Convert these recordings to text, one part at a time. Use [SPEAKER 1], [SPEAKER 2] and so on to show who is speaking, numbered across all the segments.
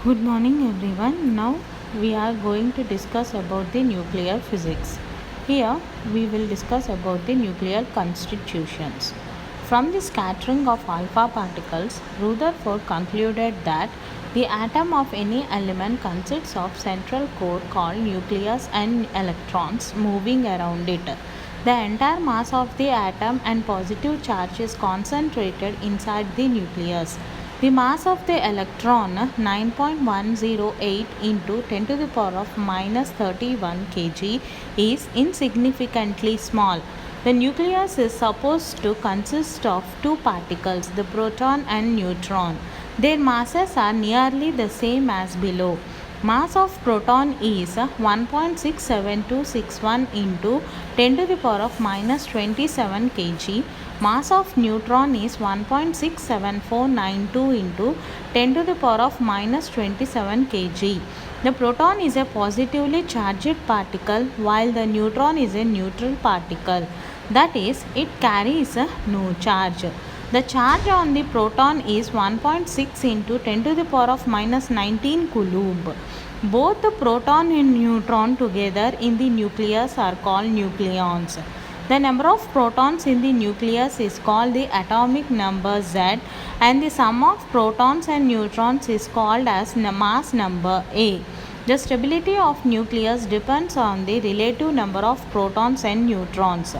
[SPEAKER 1] Good morning everyone. Now we are going to discuss about the nuclear physics. Here we will discuss about the nuclear constitutions. From the scattering of alpha particles, Rutherford concluded that the atom of any element consists of central core called nucleus and electrons moving around it. The entire mass of the atom and positive charge is concentrated inside the nucleus. The mass of the electron 9.108 into 10 to the power of minus 31 kg is insignificantly small. The nucleus is supposed to consist of two particles, the proton and neutron. Their masses are nearly the same as below. Mass of proton is 1.67261 into 10 to the power of minus 27 kg. Mass of neutron is 1.67492 into 10 to the power of minus 27 kg. The proton is a positively charged particle while the neutron is a neutral particle. That is, it carries no charge. The charge on the proton is 1.6 into 10 to the power of minus 19 coulomb. Both the proton and neutron together in the nucleus are called nucleons. The number of protons in the nucleus is called the atomic number Z, and the sum of protons and neutrons is called as mass number A. The stability of nucleus depends on the relative number of protons and neutrons.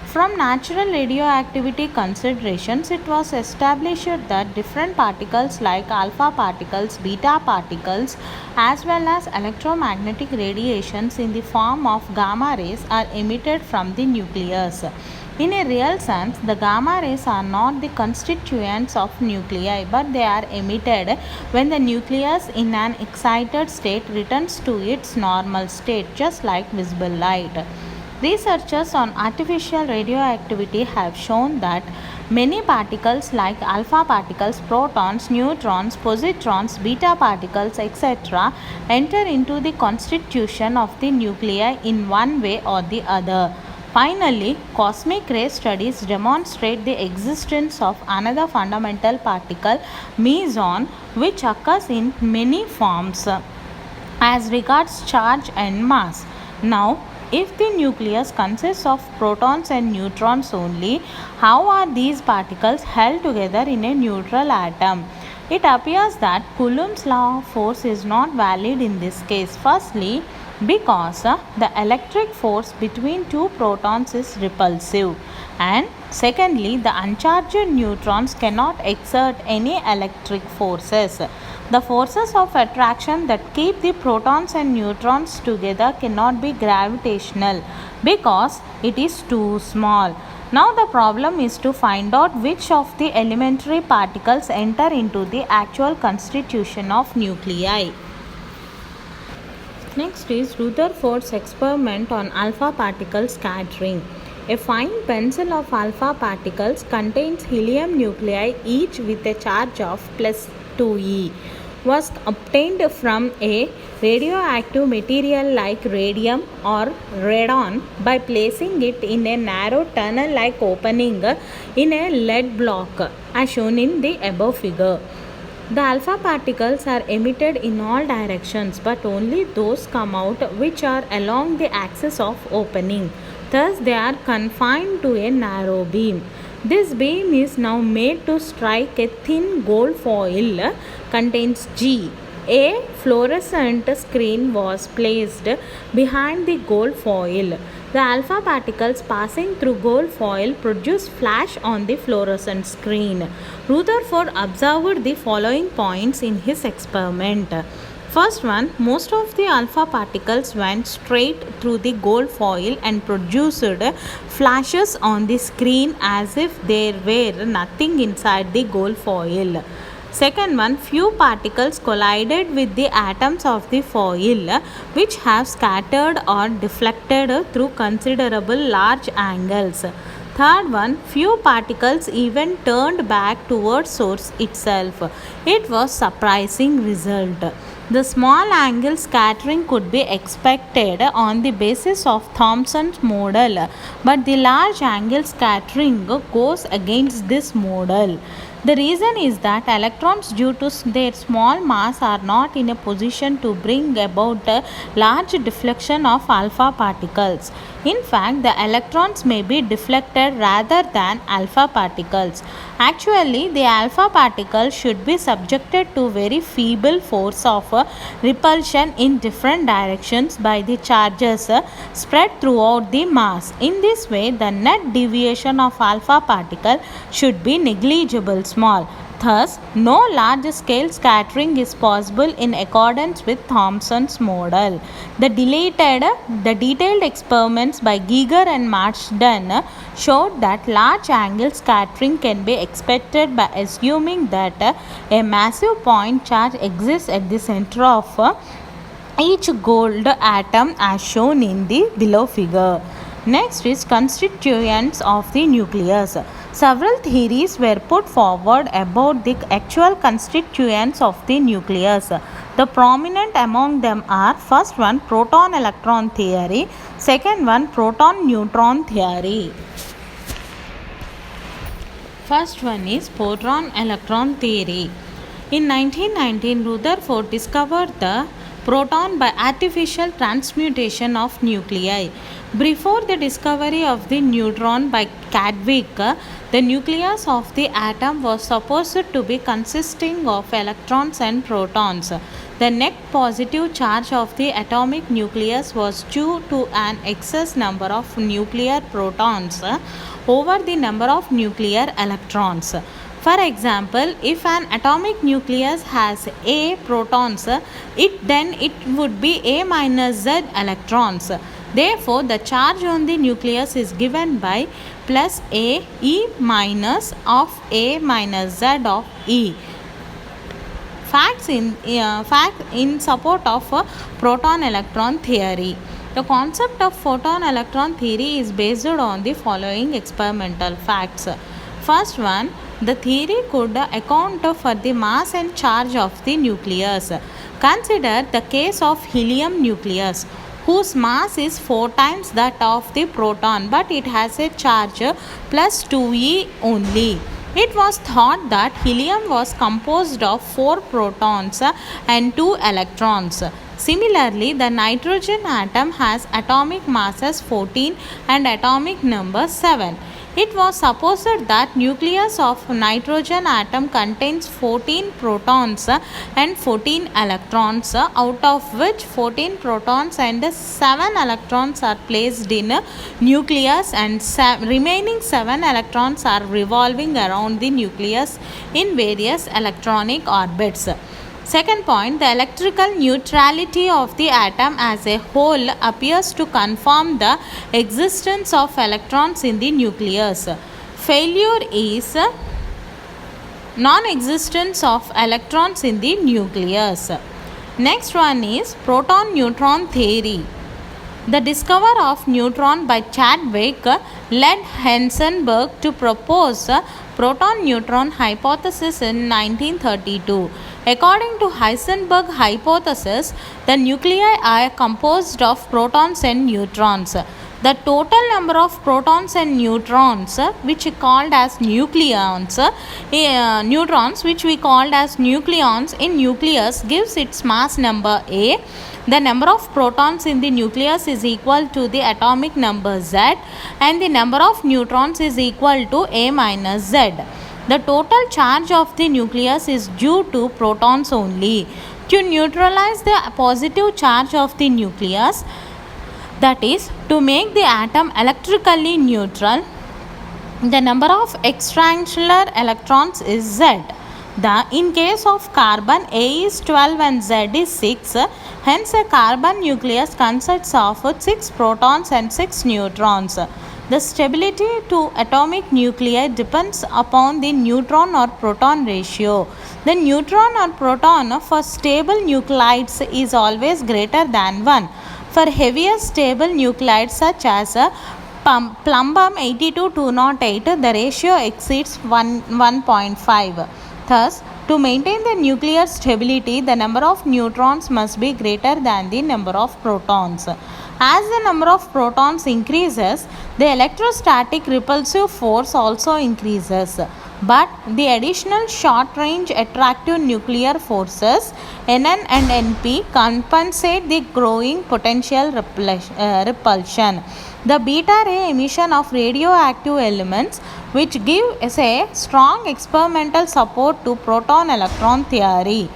[SPEAKER 1] From natural radioactivity considerations, it was established that different particles like alpha particles, beta particles, as well as electromagnetic radiations in the form of gamma rays are emitted from the nucleus. In a real sense, the gamma rays are not the constituents of nuclei, but they are emitted when the nucleus in an excited state returns to its normal state, just like visible light. Researchers on artificial radioactivity have shown that many particles like alpha particles, protons, neutrons, positrons, beta particles, etc. enter into the constitution of the nuclei in one way or the other. Finally, cosmic ray studies demonstrate the existence of another fundamental particle, meson, which occurs in many forms as regards charge and mass. Now, if the nucleus consists of protons and neutrons only, how are these particles held together in a neutral atom? It appears that Coulomb's law of force is not valid in this case. Firstly, because the electric force between two protons is repulsive, and secondly, the uncharged neutrons cannot exert any electric forces. The forces of attraction that keep the protons and neutrons together cannot be gravitational because it is too small. Now the problem is to find out which of the elementary particles enter into the actual constitution of nuclei. Next is Rutherford's experiment on alpha particle scattering. A fine pencil of alpha particles contains helium nuclei, each with a charge of plus 2e. Was obtained from a radioactive material like radium or radon by placing it in a narrow tunnel-like opening in a lead block, as shown in the above figure. The alpha particles are emitted in all directions, but only those come out which are along the axis of opening. Thus, they are confined to a narrow beam. This beam is now made to strike a thin gold foil contains G. A fluorescent screen was placed behind the gold foil. The alpha particles passing through gold foil produce flash on the fluorescent screen. Rutherford observed the following points in his experiment. First one, most of the alpha particles went straight through the gold foil and produced flashes on the screen as if there were nothing inside the gold foil. Second one, few particles collided with the atoms of the foil which have scattered or deflected through considerable large angles. Third one, few particles even turned back towards source itself. It was surprising result. The small angle scattering could be expected on the basis of Thomson's model, but the large angle scattering goes against this model. The reason is that electrons, due to their small mass, are not in a position to bring about a large deflection of alpha particles. In fact, the electrons may be deflected rather than alpha particles. Actually, the alpha particle should be subjected to very feeble force of repulsion in different directions by the charges spread throughout the mass. In this way, the net deviation of alpha particle should be negligible small. Thus, no large-scale scattering is possible in accordance with Thomson's model. The detailed experiments by Giger and Marsden showed that large angle scattering can be expected by assuming that a massive point charge exists at the center of each gold atom as shown in the below figure. Next is constituents of the nucleus. Several theories were put forward about the actual constituents of the nucleus. The prominent among them are: first one, proton-electron theory; second one, proton-neutron theory. First one is proton-electron theory. In 1919, Rutherford discovered the proton by artificial transmutation of nuclei. Before the discovery of the neutron by Chadwick, the nucleus of the atom was supposed to be consisting of electrons and protons. The net positive charge of the atomic nucleus was due to an excess number of nuclear protons over the number of nuclear electrons. For example, if an atomic nucleus has A protons, it would be A minus Z electrons. Therefore, the charge on the nucleus is given by plus A E minus of A minus Z of E. Facts in support of proton-electron theory. The concept of photon-electron theory is based on the following experimental facts. First one, the theory could account for the mass and charge of the nucleus. Consider the case of helium nucleus, whose mass is 4 times that of the proton, but it has a charge plus 2e only. It was thought that helium was composed of 4 protons and 2 electrons. Similarly, the nitrogen atom has atomic masses 14 and atomic number 7. It was supposed that nucleus of nitrogen atom contains 14 protons and 14 electrons, out of which 14 protons and 7 electrons are placed in nucleus and remaining 7 electrons are revolving around the nucleus in various electronic orbits. Second point, the electrical neutrality of the atom as a whole appears to confirm the existence of electrons in the nucleus. Failure is non-existence of electrons in the nucleus. Next one is proton-neutron theory. The discovery of neutron by Chadwick led Heisenberg to propose proton-neutron hypothesis in 1932. According to Heisenberg hypothesis, the nuclei are composed of protons and neutrons. The total number of protons and neutrons, which we called as neutrons, which we called as nucleons in nucleus, gives its mass number A. The number of protons in the nucleus is equal to the atomic number Z, and the number of neutrons is equal to A minus Z. The total charge of the nucleus is due to protons only. To neutralize the positive charge of the nucleus, that is, to make the atom electrically neutral, the number of extracellular electrons is Z. In case of carbon, A is 12 and Z is 6. Hence, a carbon nucleus consists of 6 protons and 6 neutrons. The stability to atomic nuclei depends upon the neutron or proton ratio. The neutron or proton for stable nuclides is always greater than 1. For heavier stable nuclides such as plumbum 82208, the ratio exceeds 1.5. Thus, to maintain the nuclear stability, the number of neutrons must be greater than the number of protons. As the number of protons increases, the electrostatic repulsive force also increases. But the additional short-range attractive nuclear forces Nn and Np compensate the growing potential repulsion. The beta ray emission of radioactive elements, which gives a strong experimental support to proton-electron theory,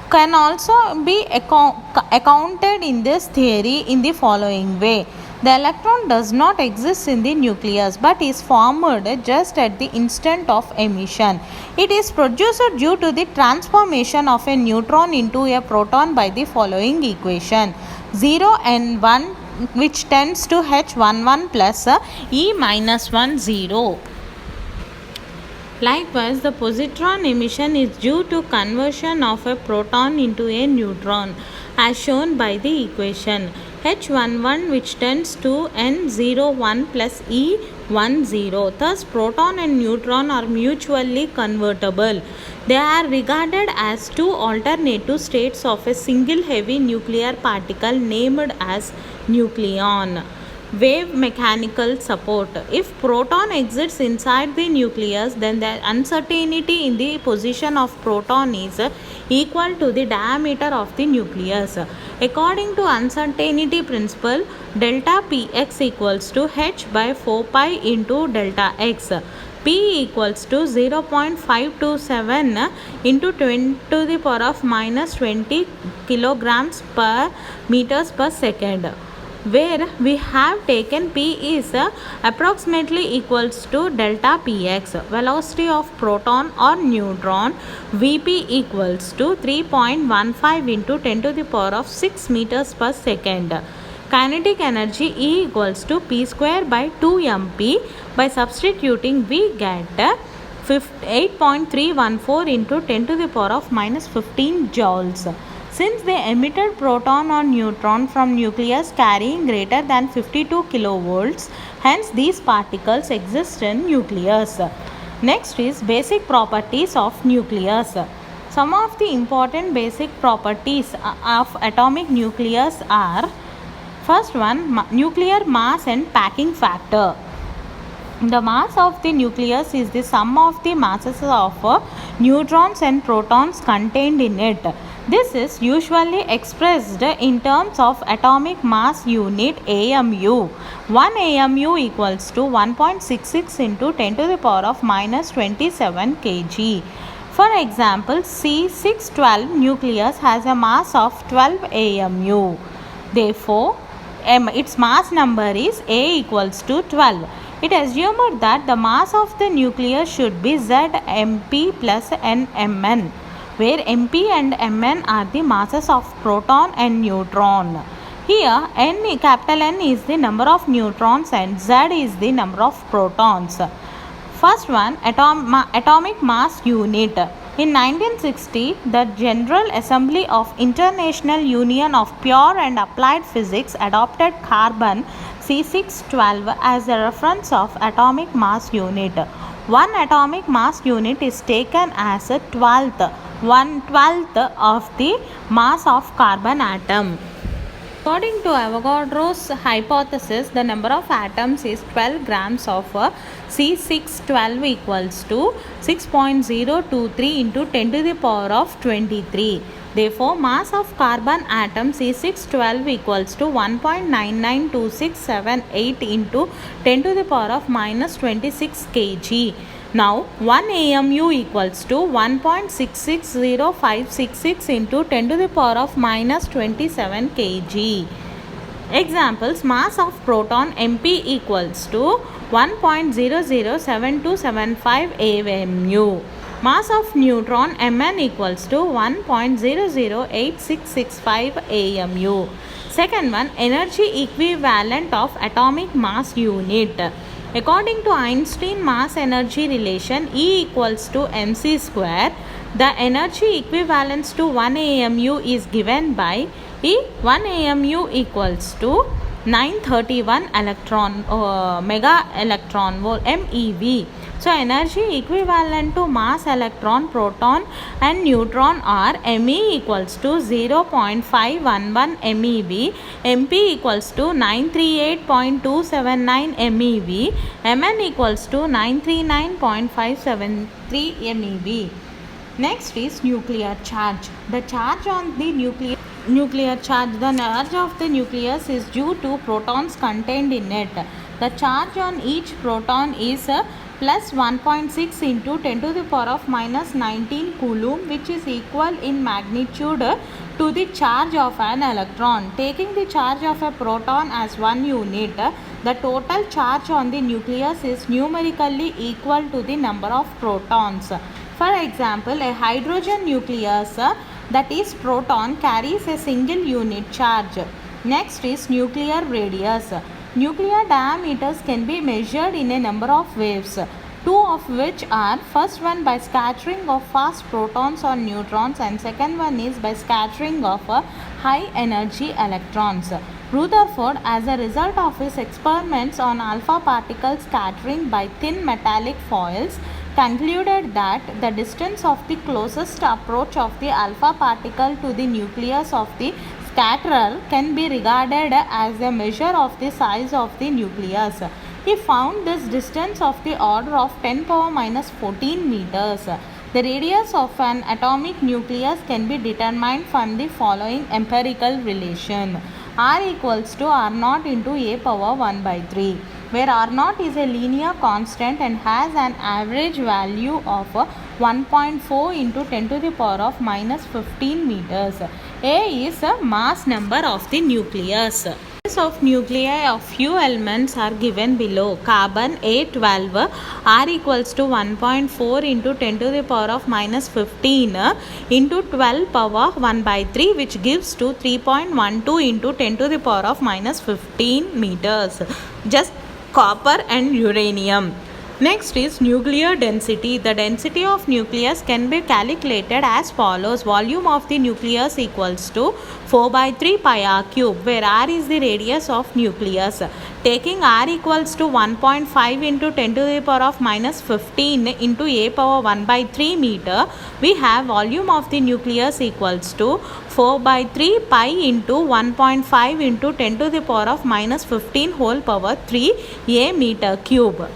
[SPEAKER 1] can also be accounted in this theory in the following way. The electron does not exist in the nucleus but is formed just at the instant of emission. It is produced due to the transformation of a neutron into a proton by the following equation: 0 and 1, which tends to H11 plus E minus 1 0. Likewise, the positron emission is due to conversion of a proton into a neutron, as shown by the equation H11, which tends to N01 plus E10. Thus, proton and neutron are mutually convertible. They are regarded as two alternative states of a single heavy nuclear particle named as nucleon. Wave mechanical support. If proton exists inside the nucleus, then the uncertainty in the position of proton is equal to the diameter of the nucleus. According to uncertainty principle, delta Px equals to h by 4 pi into delta x. P equals to 0.527 into 10 to the power of minus 20 kilograms per meters per second, where we have taken P is approximately equals to delta Px. Velocity of proton or neutron, Vp equals to 3.15 into 10 to the power of 6 meters per second. Kinetic energy E equals to P square by 2 mp. By substituting, we get 8.314 into 10 to the power of minus 15 joules. Since the emitted proton or neutron from nucleus carrying greater than 52 kilovolts, hence these particles exist in nucleus. Next is basic properties of nucleus. Some of the important basic properties of atomic nucleus are: first one, nuclear mass and packing factor. The mass of the nucleus is the sum of the masses of neutrons and protons contained in it. This is usually expressed in terms of atomic mass unit AMU. 1 AMU equals to 1.66 into 10 to the power of minus 27 kg. For example, C612 nucleus has a mass of 12 AMU. Therefore, its mass number is A equals to 12. It assumed that the mass of the nucleus should be Zmp plus Nmn, where Mp and Mn are the masses of proton and neutron. Here, capital N is the number of neutrons and Z is the number of protons. First one, atomic mass unit. In 1960, the General Assembly of International Union of Pure and Applied Physics adopted carbon C612 as a reference of atomic mass unit. One atomic mass unit is taken as a 1/12 of the mass of carbon atom. According to Avogadro's hypothesis, the number of atoms is 12 grams of C612 equals to 6.023 into 10 to the power of 23. Therefore, mass of carbon atom C612 equals to 1.992678 into 10 to the power of minus 26 kg. Now, 1 AMU equals to 1.660566 into 10 to the power of minus 27 kg. Examples: mass of proton Mp equals to 1.007275 AMU. Mass of neutron Mn equals to 1.008665 AMU. Second one, energy equivalent of atomic mass unit. According to Einstein mass energy relation, E equals to mc square, the energy equivalence to 1 AMU is given by E. 1 AMU equals to 931 mega electron volt, MeV. So energy equivalent to mass electron, proton and neutron are Me equals to 0.511 MeV, Mp equals to 938.279 MeV, Mn equals to 939.573 MeV. Next is nuclear charge. The charge on the nuclear charge, the charge of the nucleus is due to protons contained in it. The charge on each proton is plus 1.6 into 10 to the power of minus 19 coulomb, which is equal in magnitude to the charge of an electron. Taking the charge of a proton as 1 unit, the total charge on the nucleus is numerically equal to the number of protons. For example, a hydrogen nucleus, that is proton, carries a single unit charge. Next is nuclear radius. Nuclear diameters can be measured in a number of ways, two of which are: first one by scattering of fast protons or neutrons, and second one is by scattering of high energy electrons. Rutherford, as a result of his experiments on alpha particle scattering by thin metallic foils, concluded that the distance of the closest approach of the alpha particle to the nucleus of the scatterer can be regarded as a measure of the size of the nucleus. He found this distance of the order of 10 power minus 14 meters. The radius of an atomic nucleus can be determined from the following empirical relation: R equals to R naught into A power 1 by 3, where R naught is a linear constant and has an average value of 1.4 into 10 to the power of minus 15 meters. A is a mass number of the nucleus. Of nuclei of few elements are given below. Carbon A12, R equals to 1.4 into 10 to the power of minus 15 into 12 power 1 by 3, which gives to 3.12 into 10 to the power of minus 15 meters. Just copper and uranium. Next is nuclear density. The density of nucleus can be calculated as follows: volume of the nucleus equals to 4 by 3 pi r cube, where r is the radius of nucleus. Taking r equals to 1.5 into 10 to the power of minus 15 into a power 1 by 3 meter, we have volume of the nucleus equals to 4 by 3 pi into 1.5 into 10 to the power of minus 15 whole power 3 a meter cube.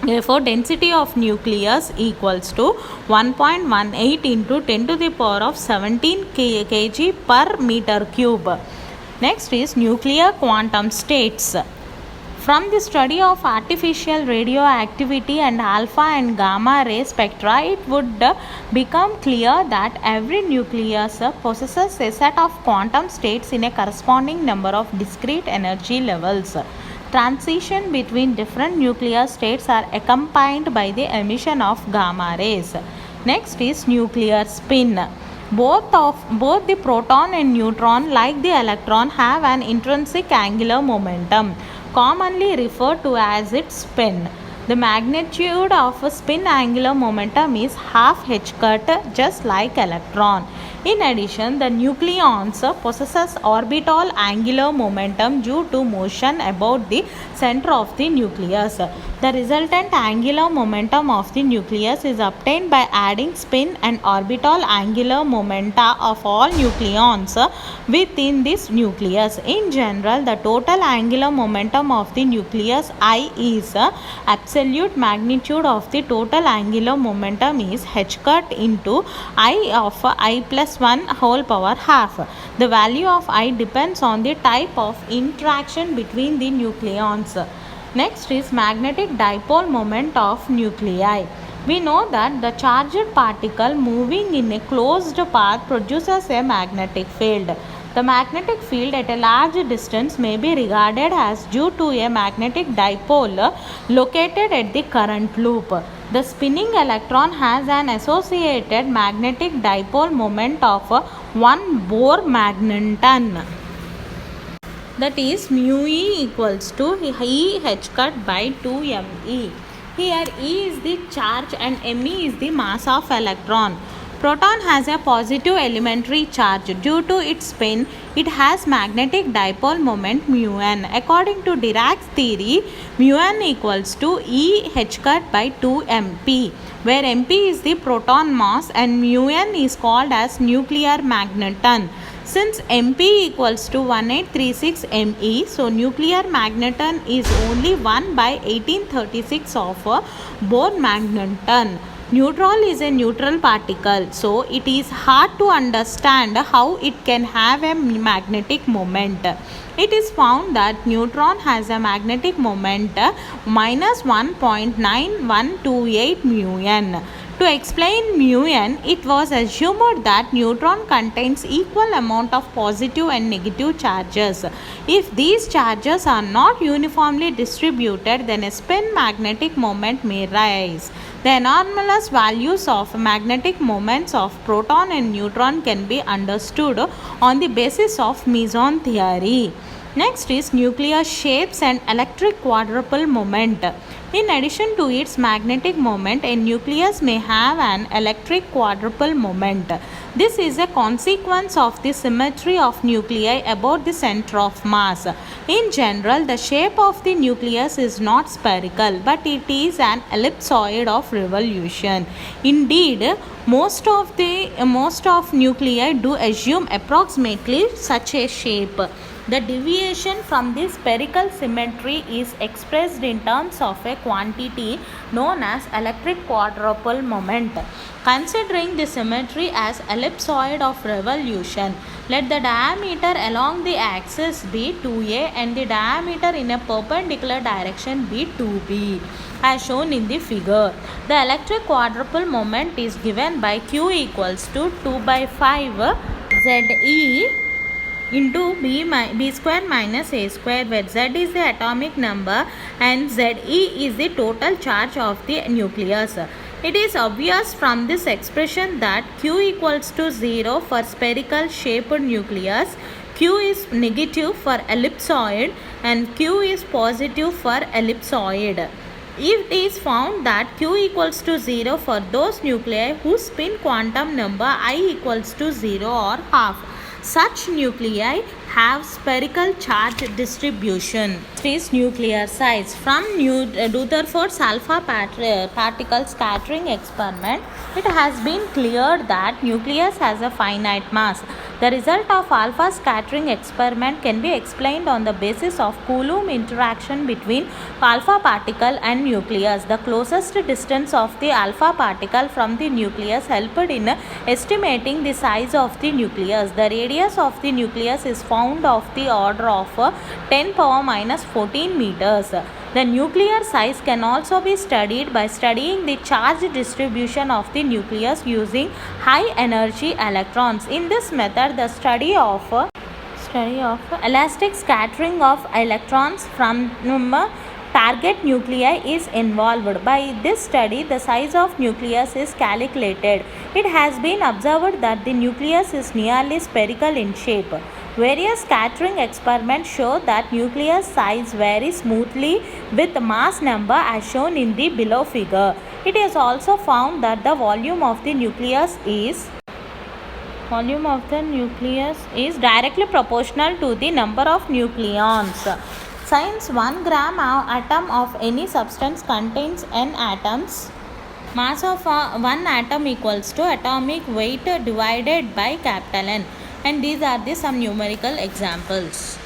[SPEAKER 1] Therefore, density of nucleus equals to 1.18 into 10 to the power of 17 kg per meter cube. Next is nuclear quantum states. From the study of artificial radioactivity and alpha and gamma ray spectra, it would become clear that every nucleus possesses a set of quantum states in a corresponding number of discrete energy levels. Transition between different nuclear states are accompanied by the emission of gamma rays. Next is nuclear spin. Both the proton and neutron, like the electron, have an intrinsic angular momentum, commonly referred to as its spin. The magnitude of a spin angular momentum is half h-cut, just like electron. In addition, the nucleons possesses orbital angular momentum due to motion about the center of the nucleus. The resultant angular momentum of the nucleus is obtained by adding spin and orbital angular momenta of all nucleons within this nucleus. In general, the total angular momentum of the nucleus I is absolute magnitude of the total angular momentum is h-cut into I of I plus 1 whole power half. The value of I depends on the type of interaction between the nucleons. Next is magnetic dipole moment of nuclei. We know that the charged particle moving in a closed path produces a magnetic field. The magnetic field at a large distance may be regarded as due to a magnetic dipole located at the current loop. The spinning electron has an associated magnetic dipole moment of 1 Bohr magneton. That is mu E equals to E h-cut by 2 me. Here E is the charge and me is the mass of electron. Proton has a positive elementary charge. Due to its spin, it has magnetic dipole moment mu n. According to Dirac's theory, mu n equals to E h cut by 2 mp, where mp is the proton mass and mu n is called as nuclear magneton. Since mp equals to 1836 me, so nuclear magneton is only 1 by 1836 of a Bohr magneton. Neutron is a neutral particle, so it is hard to understand how it can have a magnetic moment. It is found that neutron has a magnetic moment minus 1.9128 mu n. To explain mu n, it was assumed that neutron contains equal amount of positive and negative charges. If these charges are not uniformly distributed, then a spin magnetic moment may rise. The anomalous values of magnetic moments of proton and neutron can be understood on the basis of meson theory. Next is nuclear shapes and electric quadrupole moment. In addition to its magnetic moment, a nucleus may have an electric quadrupole moment. This is a consequence of the symmetry of nuclei about the center of mass. In general, the shape of the nucleus is not spherical, but it is an ellipsoid of revolution. Indeed, most of nuclei do assume approximately such a shape. The deviation from the spherical symmetry is expressed in terms of a quantity known as electric quadrupole moment. Considering the symmetry as ellipsoid of revolution, let the diameter along the axis be 2a and the diameter in a perpendicular direction be 2b, as shown in the figure. The electric quadrupole moment is given by Q equals to 2 by 5 Ze into b square minus a square, where z is the atomic number and Ze is the total charge of the nucleus. It is obvious from this expression that Q equals to 0 for spherical shaped nucleus, Q is negative for ellipsoid and Q is positive for ellipsoid. It is found that Q equals to 0 for those nuclei whose spin quantum number I equals to 0 or half. Such nuclei have spherical charge distribution. This is nuclear size. From Rutherford's alpha particle scattering experiment, it has been cleared that nucleus has a finite mass. The result of alpha scattering experiment can be explained on the basis of Coulomb interaction between alpha particle and nucleus. The closest distance of the alpha particle from the nucleus helped in estimating the size of the nucleus. The radius of the nucleus is found of the order of 10 power minus 14 meters. The nuclear size can also be studied by studying the charge distribution of the nucleus using high energy electrons. In this method, the study of elastic scattering of electrons from target nuclei is involved. By this study, the size of nucleus is calculated. It has been observed that the nucleus is nearly spherical in shape. Various scattering experiments show that nucleus size varies smoothly with mass number as shown in the below figure. It is also found that the volume of the nucleus is directly proportional to the number of nucleons. Since 1 gram atom of any substance contains n atoms, mass of one atom equals to atomic weight divided by capital N. And these are some numerical examples.